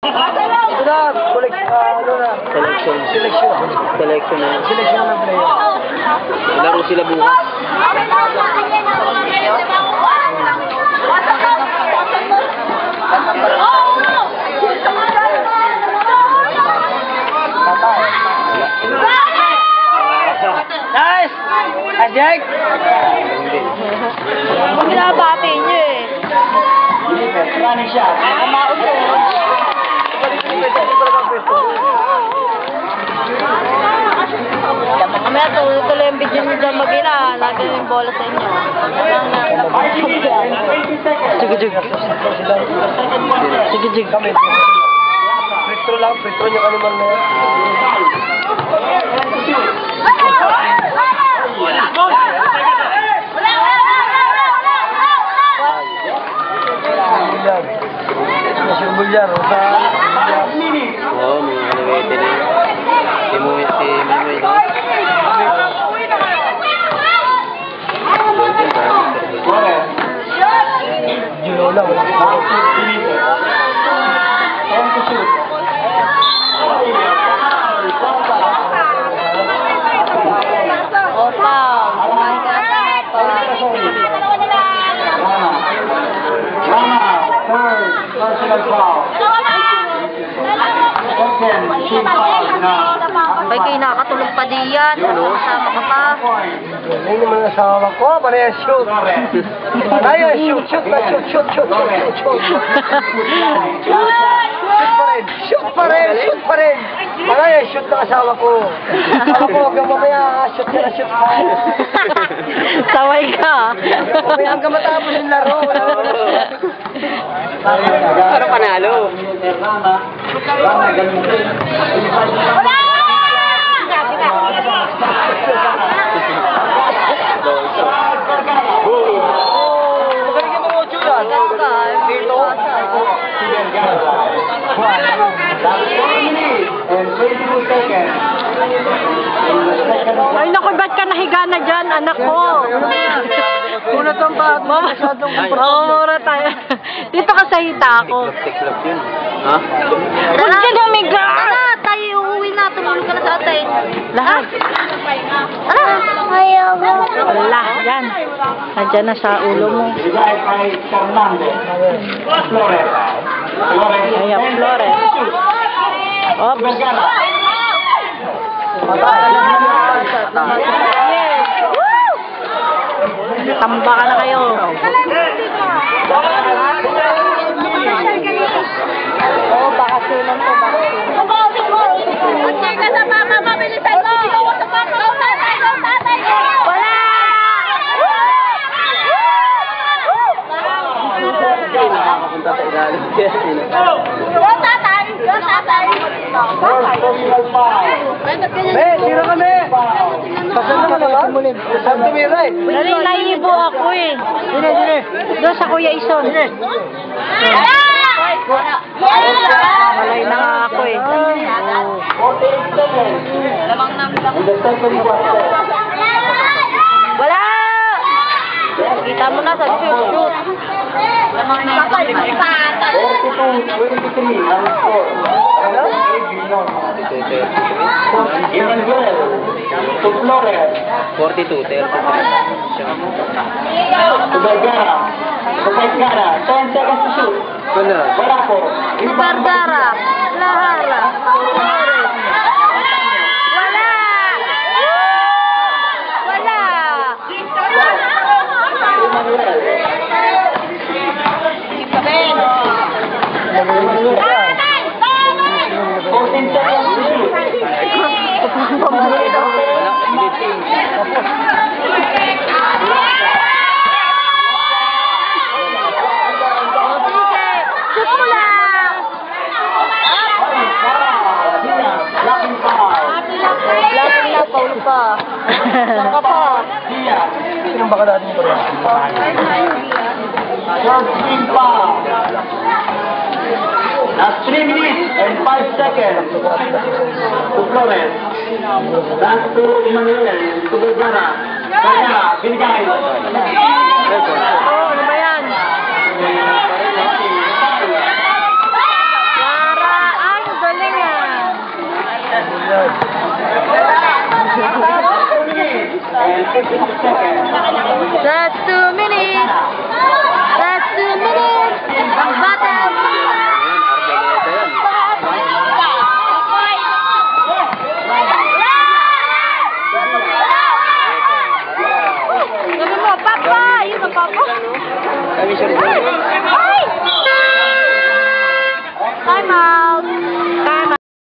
Ito na, ano na? Selection na yun. Selection ng player. Laro sila bukas. Nice! Ajay! Huwag binabati niyo eh. Running shot. Mamaya tuloy yung video niyo dyan mag-ina. Lagi yung bola sa inyo. Sige, jig. Sige, jig. Petro lang, Petro yung animal na yan. Bulyan, sa Oo, mga kalawete na yun. Si Manuel, no? Julo lang. Abay kayo nakakatulog pa di yan. Kasama ka pa. Yan yung mga asawa ko. Parehas shoot. Parehas shoot. Shoot na shoot. Shoot pa rin. Shoot pa rin. Parehas shoot na asawa ko. Asawa ko hanggang mamaya. Shoot ka na shoot pa. Saway ka. Mamaya hanggang matapos yung laro. Ano panalo? Ay naku, ba't ka nahiga na dyan, anak ko? Una tong pa. Masyadong Mura tayo. Dito ka sa hita ako. Tiklop yun. Ha? Ba't ka namiga? Ala, tayo uuwi na. Tumulong ka na sa atay. Lahat. Ala, ayaw mo. Ala, yan. Nandiyan na sa ulo mo. Ayan, Flores. Oops. Tamba ka na kayo. Oo, bakasyonan to, bakasyonan. Huwag ka sa mama, mabilisan mo! Huwag sa mama, tatay! Wala! Nakakapunta sa ilalim. Go, tatay! Go, tatay! Sino kami? Pasal na ba? Saan tumira eh? Nalilayibo ako eh. Sine. Doon sa Kuya Ison. Malay na nga ako eh. Wala! Kita mo na sa shoot. Lamang na ako. 42, 30. Barbara. Lahara. Wala! Paul pa. Saan ka pa? Sino ba ka natin ito? Last 3 minutes and 5 seconds to Flores. Last to Emmanuel, to Vergara. Vergara, binigay. Ano ba yan? Clara! That's 2 minutes. That's 2 minutes. Ang bata. Sabi mo, Papa! Yun ang Papa. Kami siya rin. Hi, Mom.